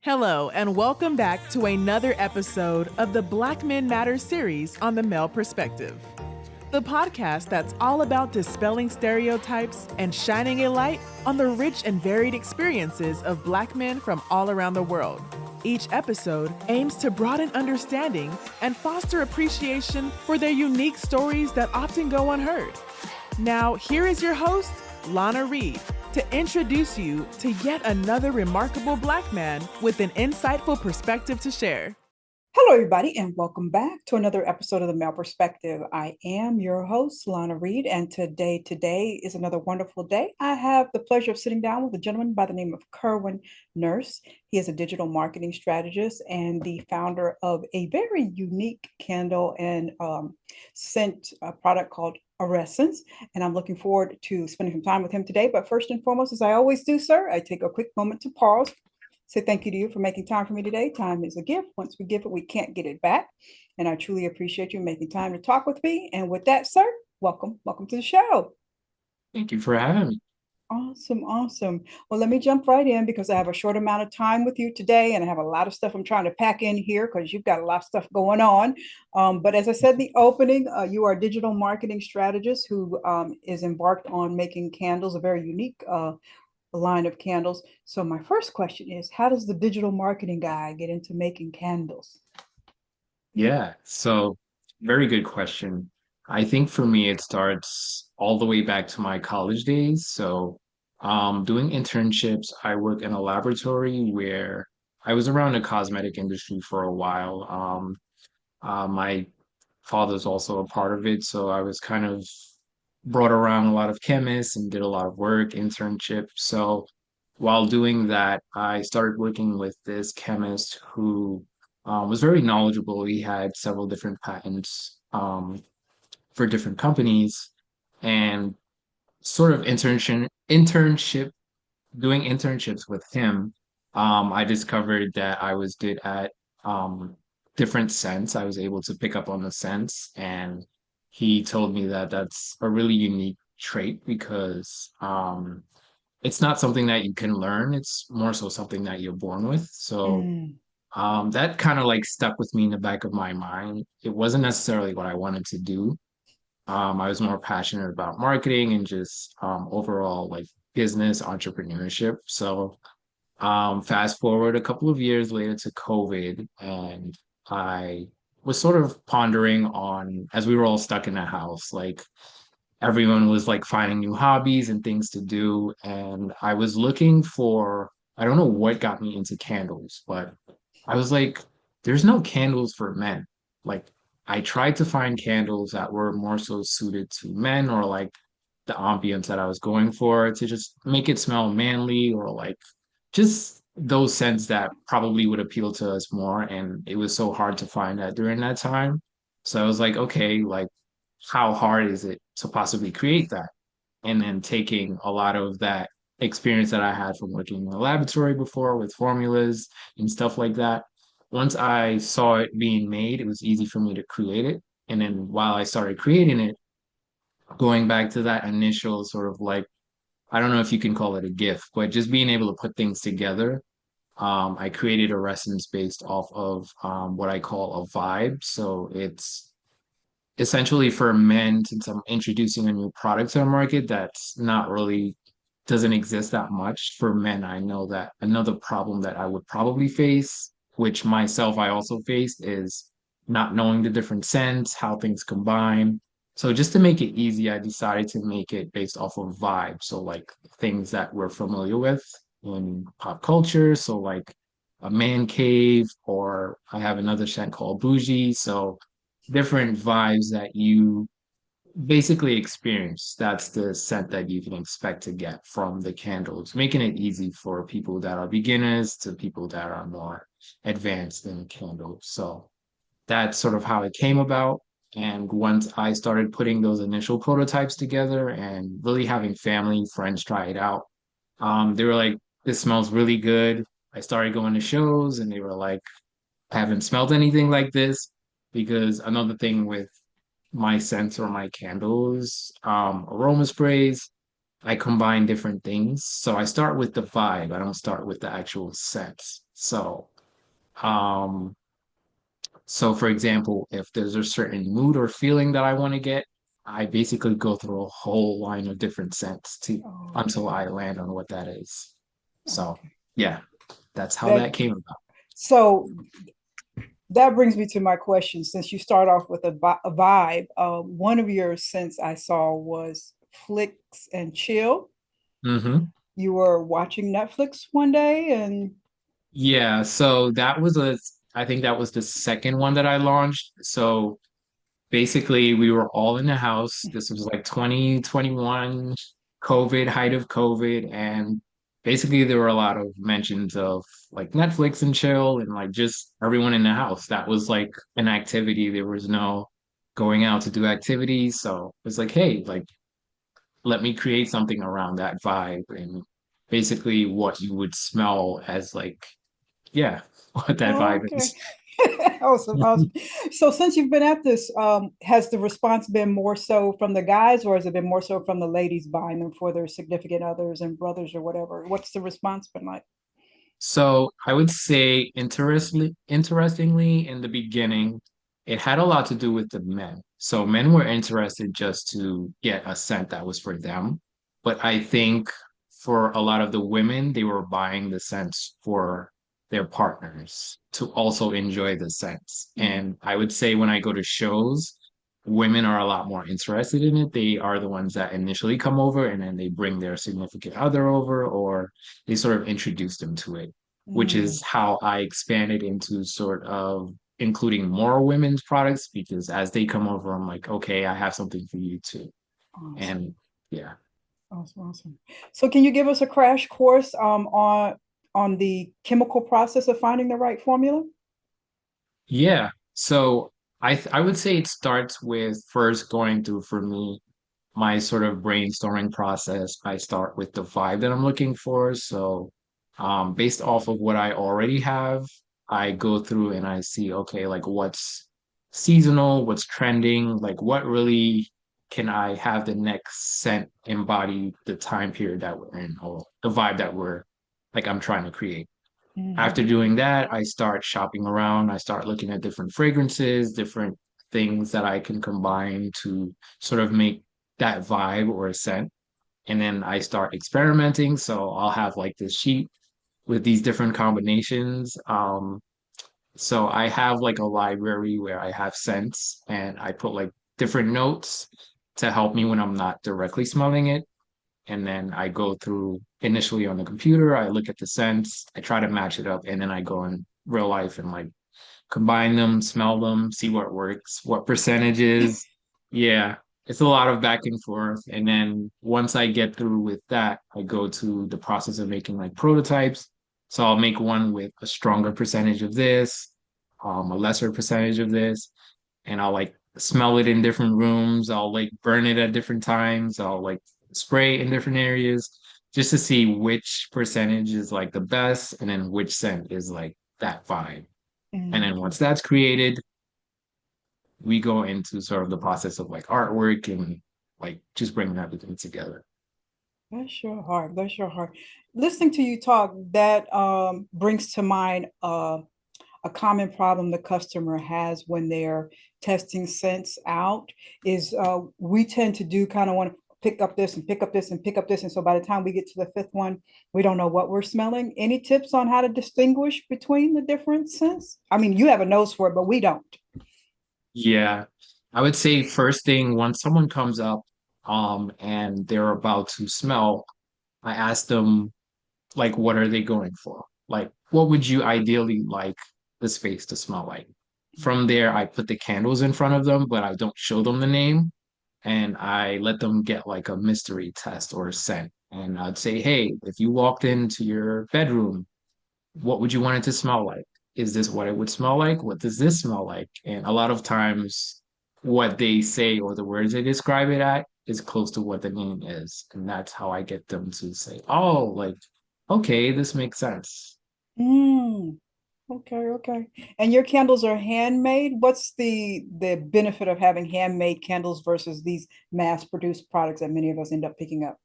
Hello, and welcome back to another episode of the Black Men Matter series on the male perspective. The podcast that's all about dispelling stereotypes and shining a light on the rich and varied experiences of Black men from all around the world. Each episode aims to broaden understanding and foster appreciation for their unique stories that often go unheard. Now, here is your host, Lana Reed, to introduce you to yet another remarkable Black man with an insightful perspective to share. Hello, everybody, and welcome back to another episode of The Male Perspective. I am your host, Lana Reed, and today is another wonderful day. I have the pleasure of sitting down with a gentleman by the name of Kherwin Nurse. He is a digital marketing strategist and the founder of a very unique candle and scent product called Aurescents, and I'm looking forward to spending some time with him today. But first and foremost, as I always do, sir, I take a quick moment to pause. Say thank you to you for making time for me today. Time is a gift. Once we give it, we can't get it back. And I truly appreciate you making time to talk with me. And with that, sir, welcome to the show. Thank you for having me. Awesome. Well, let me jump right in because I have a short amount of time with you today, and I have a lot of stuff I'm trying to pack in here because you've got a lot of stuff going on. But as I said in the opening, you are a digital marketing strategist who is embarked on making candles, a very unique line of candles. So my first question is, how does the digital marketing guy get into making candles? Yeah, so very good question. I think for me, it starts all the way back to my college days. So, doing internships, I work in a laboratory where I was around the cosmetic industry for a while. My father's also a part of it, so I was kind of brought around a lot of chemists and did a lot of work, internship. So while doing that, I started working with this chemist who was very knowledgeable. He had several different patents for different companies, and sort of internship doing internships with him. I discovered that I was good at different scents. I was able to pick up on the scents, and he told me that that's a really unique trait because it's not something that you can learn. It's more so something that you're born with. So Mm, that kind of like stuck with me in the back of my mind. It wasn't necessarily what I wanted to do. I was more passionate about marketing and just overall like business entrepreneurship. So fast forward a couple of years later to COVID, and I was sort of pondering on, as we were all stuck in the house, like everyone was like finding new hobbies and things to do. And I was looking for, I don't know what got me into candles, but I was like, there's no candles for men. Like, I tried to find candles that were more so suited to men or like the ambiance that I was going for to just make it smell manly or like just those scents that probably would appeal to us more. And it was so hard to find that during that time. So I was like, okay, like, how hard is it to possibly create that? And then taking a lot of that experience that I had from working in a laboratory before with formulas and stuff like that. Once I saw it being made, it was easy for me to create it. And then while I started creating it, going back to that initial sort of like, I don't know if you can call it a gift, but just being able to put things together. I created a essence based off of what I call a vibe. So it's essentially for men, since I'm introducing a new product to the market that's not really doesn't exist that much for men. I know that another problem that I would probably face, which myself I also faced, is not knowing the different scents, how things combine. So just to make it easy, I decided to make it based off of vibe. So like things that we're familiar with in pop culture. So like a man cave, or I have another scent called bougie. So different vibes that you basically experience. That's the scent that you can expect to get from the candles, making it easy for people that are beginners to people that are more advanced in candles. So that's sort of how it came about. And once I started putting those initial prototypes together and really having family, friends try it out, they were like, this smells really good. I started going to shows and they were like, I haven't smelled anything like this. Because another thing with my scents or my candles, aroma sprays. I combine different things. So I start with the vibe. I don't start with the actual scents. Um, so for example, if there's a certain mood or feeling that I want to get, I basically go through a whole line of different scents to until Okay. I land on what that is. So Okay. yeah, that's how That that came about. so that brings me to my question. Since you start off with a vibe, one of your scents I saw was Flicks and Chill. Hmm. You were watching Netflix one day and Yeah, so I think that was the second one that I launched. So basically, we were all in the house. This was like 2021, COVID, height of COVID. And basically, there were a lot of mentions of like Netflix and chill and like just everyone in the house. That was like an activity. There was no going out to do activities. So it was like, hey, like, let me create something around that vibe and basically what you would smell as like, yeah, what that vibe okay. is. Awesome, awesome. So since you've been at this, has the response been more so from the guys, or has it been more so from the ladies buying them for their significant others and brothers or whatever? What's the response been like? So I would say interestingly, in the beginning, it had a lot to do with the men. So men were interested just to get a scent that was for them. But I think for a lot of the women, they were buying the scents for their partners to also enjoy the scents. Mm. And I would say when I go to shows, women are a lot more interested in it. They are the ones that initially come over and then they bring their significant other over or they sort of introduce them to it, which Mm. is how I expanded into sort of including more women's products because as they come over, I'm like, okay, I have something for you too. Awesome. And yeah. Awesome, awesome. So can you give us a crash course on the chemical process of finding the right formula? Yeah. So I would say it starts with first going through for me my sort of brainstorming process. I start with the vibe that I'm looking for. So based off of what I already have, I go through and I see, okay, like what's seasonal, what's trending, like what really can I have the next scent embody the time period that we're in or the vibe that we're like I'm trying to create. After Mhm. doing that, I start shopping around. I start looking at different fragrances, different things that I can combine to sort of make that vibe or a scent. And then I start experimenting. So I'll have like this sheet with these different combinations. So I have like a library where I have scents and I put like different notes to help me when I'm not directly smelling it. And then I go through initially on the computer, I look at the scents, I try to match it up, and then I go in real life and like combine them, smell them, see what works, what percentages. Yeah, it's a lot of back and forth. And then once I get through with that, I go to the process of making like prototypes. So I'll make one with a stronger percentage of this, a lesser percentage of this, and I'll like smell it in different rooms. I'll like burn it at different times. I'll like spray in different areas just to see which percentage is like the best and then which scent is like that vibe. And then Mhm. once that's created, we go into sort of the process of like artwork and like just bringing everything together. Bless your heart. Bless your heart. Listening to you talk, that brings to mind a common problem the customer has when they're testing scents out is we tend to do kind of want to pick up this and pick up this and pick up this. And so by the time we get to the fifth one, we don't know what we're smelling. Any tips on how to distinguish between the different scents? I mean, you have a nose for it, but we don't. Yeah. I would say first thing once someone comes up and they're about to smell, I ask them like what are they going for? Like what would you ideally like the space to smell like? From there, I put the candles in front of them, but I don't show them the name. And I let them get like a mystery test or a scent. And I'd say, hey, if you walked into your bedroom, what would you want it to smell like? Is this what it would smell like? What does this smell like? And a lot of times, what they say or the words they describe it at is close to what the name is. And that's how I get them to say, oh, like, okay, this makes sense. Mm, okay, okay. And your candles are handmade. What's the benefit of having handmade candles versus these mass-produced products that many of us end up picking up?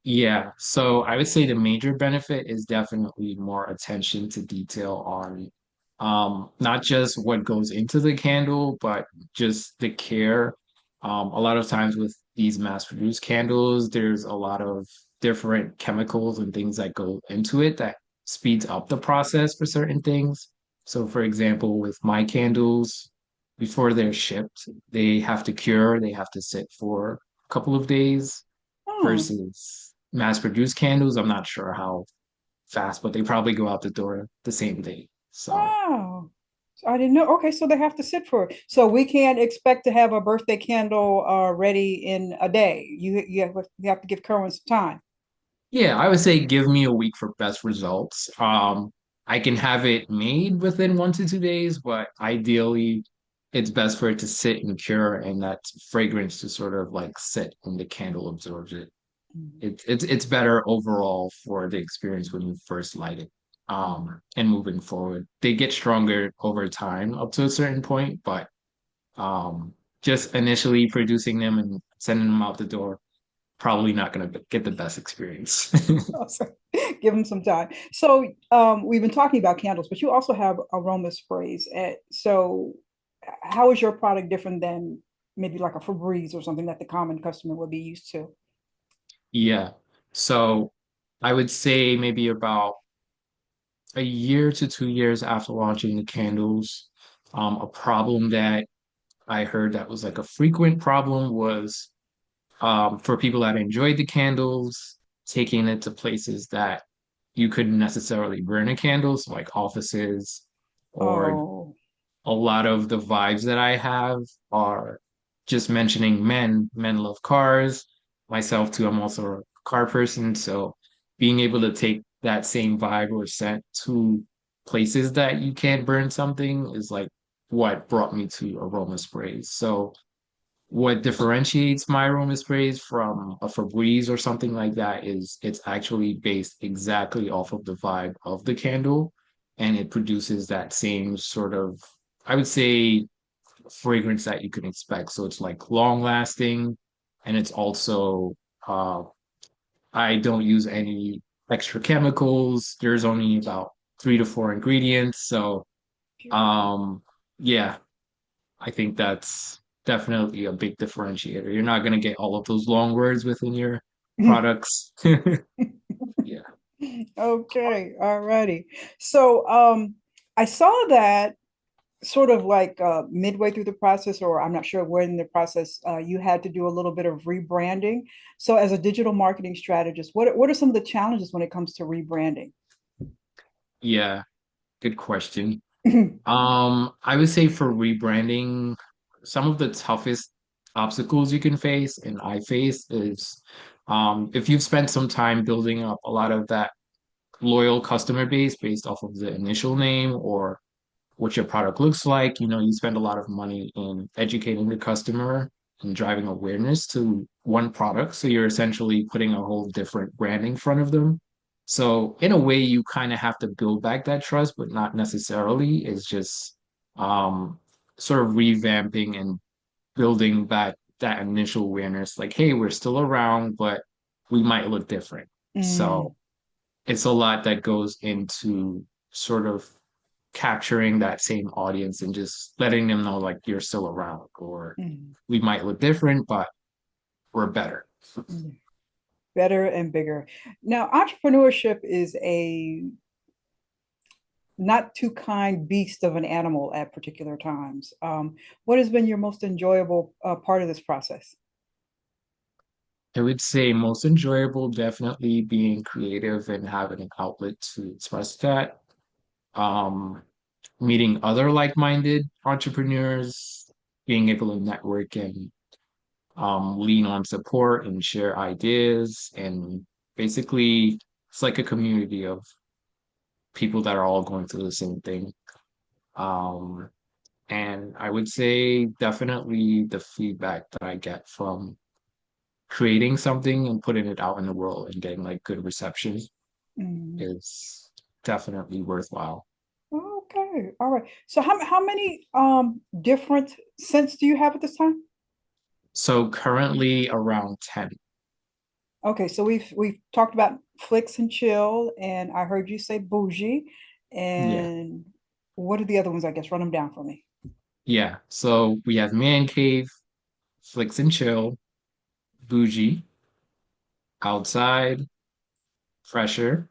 Yeah, so I would say the major benefit is definitely more attention to detail on not just what goes into the candle, but just the care. A lot of times with these mass-produced candles, there's a lot of different chemicals and things that go into it that speeds up the process for certain things. So for example, with my candles, before they're shipped, they have to cure, they have to sit for a couple of days Oh, versus mass-produced candles. I'm not sure how fast, but they probably go out the door the same day. So wow. So I didn't know. Okay, so they have to sit for it. So we can't expect to have a birthday candle ready in a day. You have to give Kerwin some time. yeah, I would say give me a week for best results. I can have it made within 1 to 2 days, but ideally it's best for it to sit and cure and that fragrance to sort of like sit when the candle absorbs it. Mm, It's better overall for the experience when you first light it. mm. And moving forward. They get stronger over time up to a certain point, but um just initially producing them and sending them out the door, probably not gonna get the best experience. So, give them some time. So we've been talking about candles, but you also have aroma sprays. So how is your product different than maybe like a Febreze or something that the common customer would be used to? Yeah. So I would say maybe about a year to 2 years after launching the candles, a problem that I heard that was like a frequent problem was for people that enjoyed the candles, taking it to places that you couldn't necessarily burn a candle, so like offices, or Oh, a lot of the vibes that I have are just mentioning men. Men love cars. Myself too, I'm also a car person. So being able to take that same vibe or scent to places that you can't burn something is like what brought me to aroma sprays. So what differentiates my aroma sprays from a Febreze or something like that is it's actually based exactly off of the vibe of the candle, and it produces that same sort of, I would say, fragrance that you can expect. So it's like long lasting, and it's also uh I don't use any extra chemicals. There's only about 3 to 4 ingredients. So beautiful. um yeah, I think that's definitely a big differentiator. You're not going to get all of those long words within your products. Yeah. Okay, all righty. So I saw that sort of like midway through the process, or I'm not sure where in the process, you had to do a little bit of rebranding. So as a digital marketing strategist, what are some of the challenges when it comes to rebranding? Yeah, good question. I would say for rebranding, some of the toughest obstacles you can face and I face is if you've spent some time building up a lot of that loyal customer base based off of the initial name or what your product looks like. You spend a lot of money in educating the customer and driving awareness to one product. So you're essentially putting a whole different brand in front of them. So in a way, you kind of have to build back that trust, but not necessarily. It's just um, sort of revamping and building back that initial awareness, like, hey, we're still around, but we might look different. Mm, So it's a lot that goes into sort of capturing that same audience and just letting them know like you're still around or mm, we might look different, but we're better. mm. Better and bigger. Now, entrepreneurship is a not too kind beast of an animal at particular times. What has been your most enjoyable part of this process? I would say most enjoyable, definitely being creative and having an outlet to express that. Um, Meeting other like-minded entrepreneurs, being able to network and lean on support and share ideas. And basically, it's like a community of people that are all going through the same thing. Um, and I would say definitely the feedback that I get from creating something and putting it out in the world and getting like good reception Mm, is definitely worthwhile. okay, all right. So how many different scents do you have at this time? So currently around 10. Okay, so we've talked about flicks and chill, and I heard you say bougie. Yeah. And what are the other ones? I guess run them down for me. Yeah. So we have man cave, flicks and chill, bougie, outside, fresher,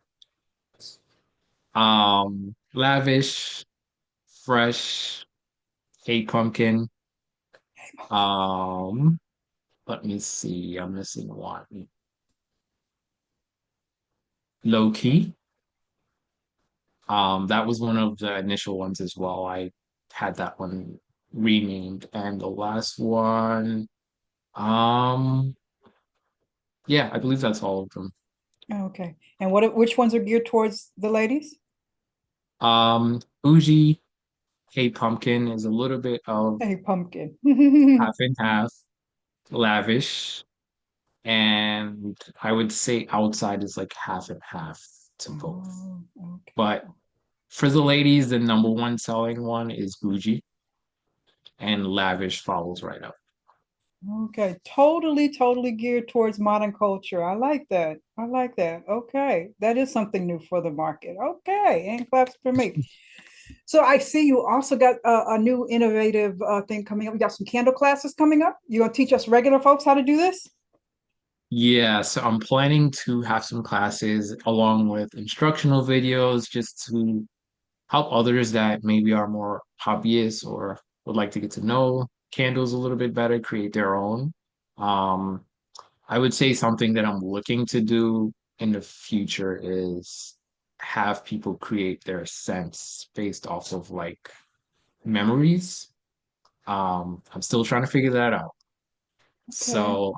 lavish, fresh, hate pumpkin. Um, Let me see. I'm missing one. Low key. That was one of the initial ones as well. I had that one renamed. And the last one, um, yeah, I believe that's all of them. Okay. And which ones are geared towards the ladies? Bougie, hate pumpkin is a little bit of Hey, pumpkin. half and half, lavish, and I would say outside is like half and half to both. Oh, okay. But for the ladies, the number one selling one is bougie, and lavish follows right up. Okay. Totally geared towards modern culture. I like that. I like that. Okay. That is something new for the market. Okay. And claps for me. So I see you also got a new innovative thing coming up. You got some candle classes coming up. You gonna teach us regular folks how to do this? Yeah, so I'm planning to have some classes along with instructional videos just to help others that maybe are more hobbyists or would like to get to know candles a little bit better, create their own. Um, I would say something that I'm looking to do in the future is have people create their scents based off of like memories. I'm still trying to figure that out. Okay. So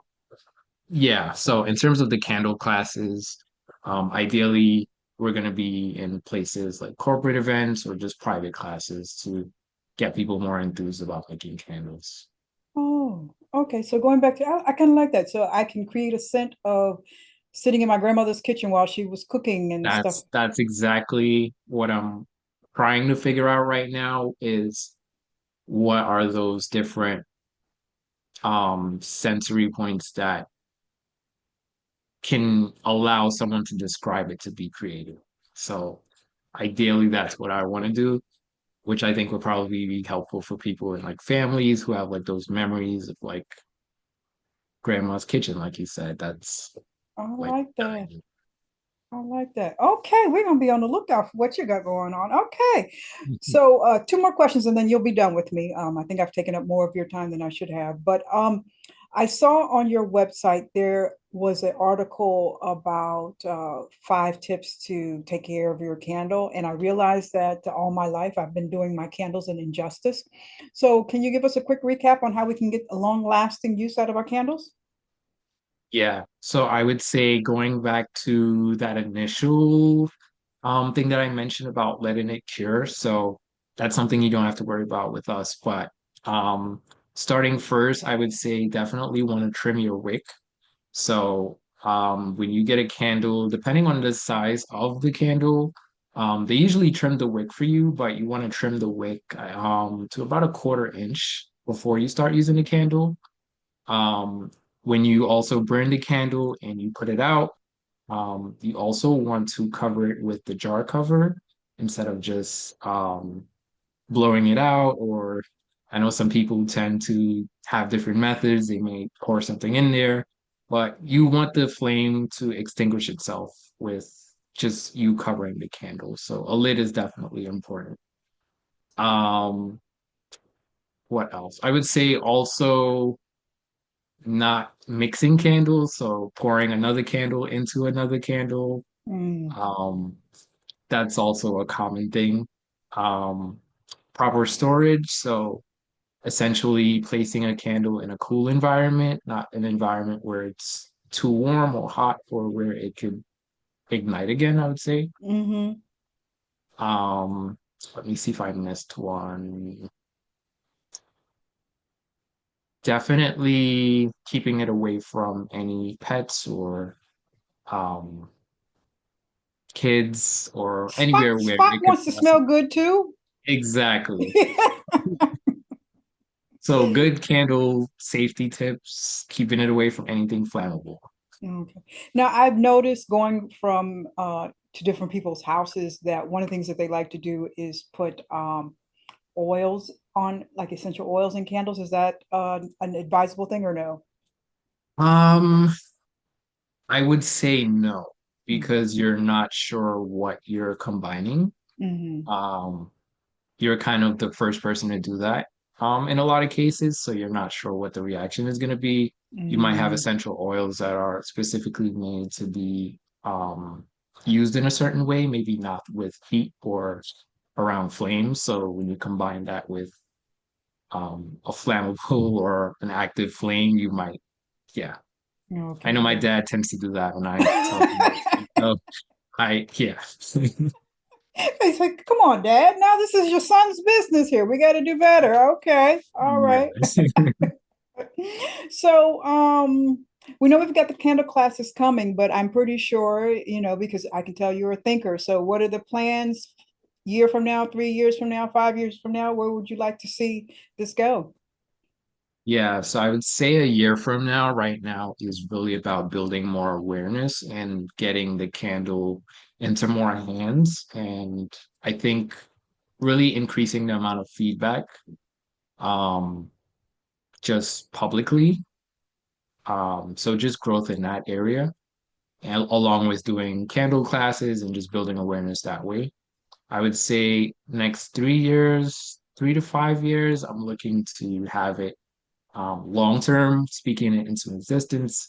yeah, so in terms of the candle classes, ideally we're going to be in places like corporate events or just private classes to get people more enthused about making candles. Oh, okay. So going back to, I kind of like that. So I can create a scent of sitting in my grandmother's kitchen while she was cooking and stuff. That's exactly what I'm trying to figure out right now is what are those different sensory points that can allow someone to describe it to be creative. So ideally that's what I want to do, which I think would probably be helpful for people in like families who have like those memories of like grandma's kitchen, like you said. That's I like like that. I like that. Okay, we're gonna be on the lookout for what you got going on. Okay. So two more questions and then you'll be done with me. I think I've taken up more of your time than I should have. But I saw on your website there was an article about 5 tips to take care of your candle. And I realized that all my life I've been doing my candles an injustice. So can you give us a quick recap on how we can get a long-lasting use out of our candles? Yeah. So I would say going back to that initial thing that I mentioned about letting it cure. So that's something you don't have to worry about with us. But um starting first, I would say definitely want to trim your wick. So when you get a candle, depending on the size of the candle, they usually trim the wick for you, but you want to trim the wick to about a 1/4 inch before you start using the candle. Um, when you also burn the candle and you put it out, you also want to cover it with the jar cover instead of just blowing it out. Or I know some people tend to have different methods. They may pour something in there, but you want the flame to extinguish itself with just you covering the candle. So a lid is definitely important. Um, what else? I would say also not mixing candles, so pouring another candle into another candle. Mm. Um, that's also a common thing. Um, Proper storage, so essentially placing a candle in a cool environment, not an environment where it's too warm or hot or where it could ignite again, I would say. Mm-hmm. Um, Let me see if I missed one. Definitely keeping it away from any pets or um kids or anywhere where Spot it could wants to smell possibly. good too. Exactly. So good candle safety tips, keeping it away from anything flammable. Okay. Now I've noticed going from to different people's houses that one of the things that they like to do is put oils on, like essential oils and candles. Is that an advisable thing or no? Um, I would say no, Mm. because you're not sure what you're combining. Mm-hmm. Um, you're kind of the first person to do that in a lot of cases, so you're not sure what the reaction is going to be. You might have Mm. essential oils that are specifically made to be used in a certain way, maybe not with heat or around flames. So when you combine that with a flammable or an active flame, you might, yeah. I know Okay, my good. dad tends to do that when I tell him what to do. So yeah. He's like, come on, Dad. Now this is your son's business here. We got to do better. Okay. All Yeah. right. So, we know we've got the candle classes coming, but I'm pretty sure, because I can tell you're a thinker. So, what are the plans year from now, 3 years from now, 5 years from now? Where would you like to see this go? Yeah, so I would say a year from now, right now, is really about building more awareness and getting the candle into more hands. And I think really increasing the amount of feedback, um, just publicly. So just growth in that area, and along with doing candle classes and just building awareness that way. I would say next 3 years, 3 to 5 years, I'm looking to have it long term, speaking it into existence.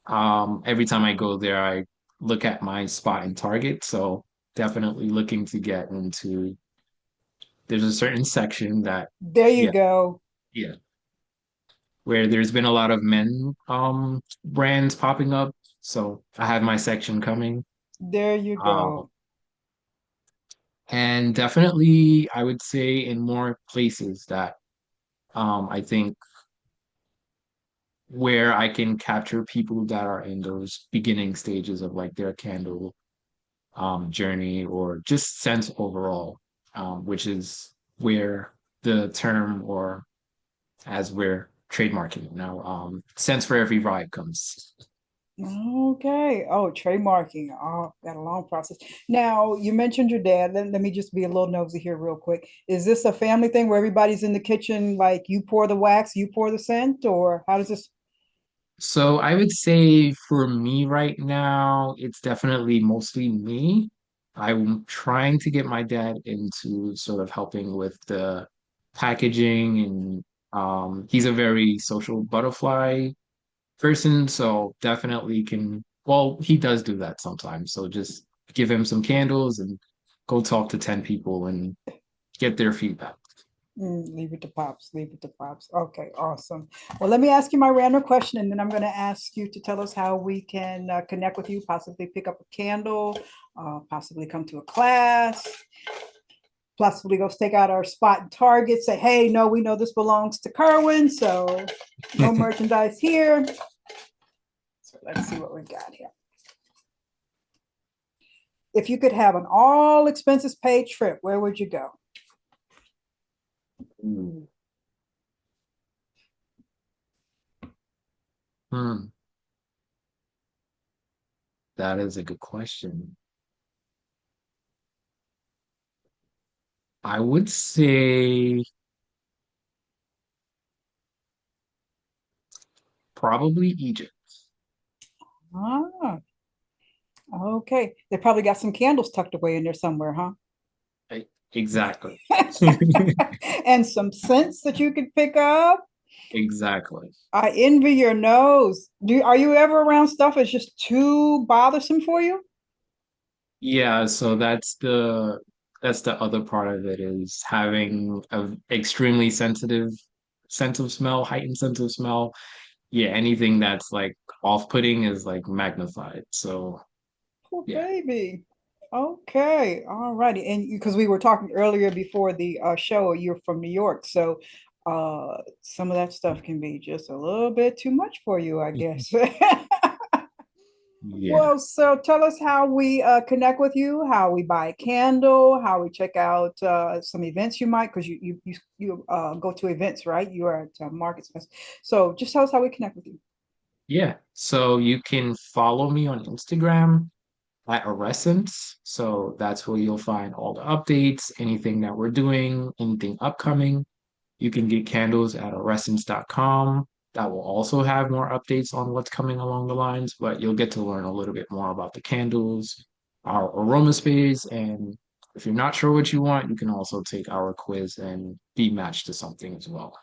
Every time I go there, I look at my spot and target. So definitely looking to get into, there's a certain section that, There you yeah, go. yeah, where there's been a lot of men brands popping up. So I have my section coming. There you Um, go. and definitely I would say in more places that I think where I can capture people that are in those beginning stages of like their candle journey or just sense overall, which is where the term, or as we're trademarking it now, sense for every vibe comes. Okay. Oh, trademarking. Oh, got a long process. Now, you mentioned your dad. Let me just be a little nosy here real quick. Is this a family thing where everybody's in the kitchen, like you pour the wax, you pour the scent, or how does this? So I would say for me right now, it's definitely mostly me. I'm trying to get my dad into sort of helping with the packaging, and he's a very social butterfly person, so definitely can, well, he does do that sometimes. So just give him some candles and go talk to 10 people and get their feedback. Leave it to pops. Leave it to pops. Okay, awesome. Well, let me ask you my random question, and then I'm going to ask you to tell us how we can connect with you, possibly pick up a candle, possibly come to a class, possibly go stake out our spot in Target, say, hey, no, we know this belongs to Kherwin, so no merchandise here. So let's see what we got here. If you could have an all expenses paid trip, where would you go? Ooh. Hmm, that is a good question. I would say probably Egypt. Ah, okay. They probably got some candles tucked away in there somewhere, huh? Exactly. And some scents that you could pick up. Exactly. I envy your nose. Are you ever around stuff that's just too bothersome for you? Yeah, so that's the other part of it, is having a extremely sensitive sense of smell, heightened sense of smell. Yeah, anything that's like off-putting is like magnified. So Poor yeah. baby. Okay, all righty. And because we were talking earlier before the show, you're from New York, so some of that stuff can be just a little bit too much for you, I guess. Yeah. Well, so tell us how we connect with you, how we buy a candle, how we check out some events you might, because you go to events, right? You are at markets. So just tell us how we connect with you. Yeah. So you can follow me on Instagram at Aurescents. So that's where you'll find all the updates, anything that we're doing, anything upcoming. You can get candles at aurescents.com. That will also have more updates on what's coming along the lines, but you'll get to learn a little bit more about the candles, our aroma space, and if you're not sure what you want, you can also take our quiz and be matched to something as well.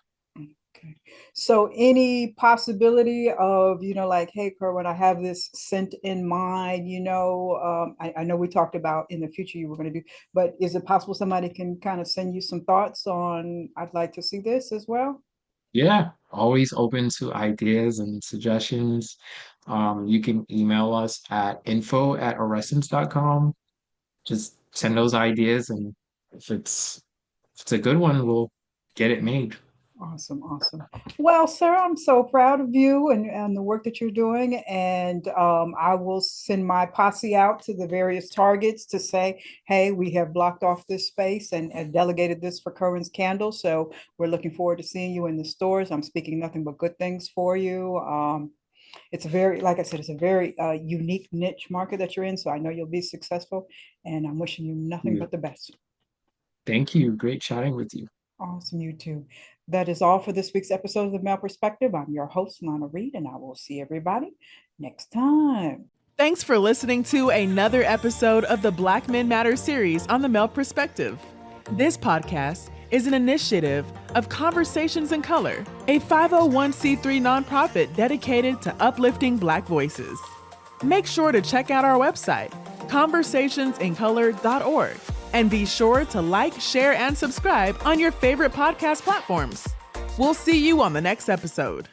Okay. So any possibility of, like, hey, Kherwin, I have this scent in mind, I know we talked about in the future you were going to do, but is it possible somebody can kind of send you some thoughts on, I'd like to see this as well? Yeah, always open to ideas and suggestions. You can email us at info@aurescents.com. Just send those ideas, and if it's a good one, we'll get it made. Awesome, awesome. Well, sir, I'm so proud of you and the work that you're doing. And I will send my posse out to the various targets to say, hey, we have blocked off this space and delegated this for Kherwin's Candle. So we're looking forward to seeing you in the stores. I'm speaking nothing but good things for you. It's a very, like I said, it's a very unique niche market that you're in. So I know you'll be successful. And I'm wishing you nothing but the best. Thank you. Great chatting with you. Awesome, you too. That is all for this week's episode of The Male Perspective. I'm your host, Lana Reed, and I will see everybody next time. Thanks for listening to another episode of the Black Men Matter series on the Male Perspective. This podcast is an initiative of Conversations in Color, a 501c3 nonprofit dedicated to uplifting Black voices. Make sure to check out our website, conversationsincolor.org. And be sure to like, share, and subscribe on your favorite podcast platforms. We'll see you on the next episode.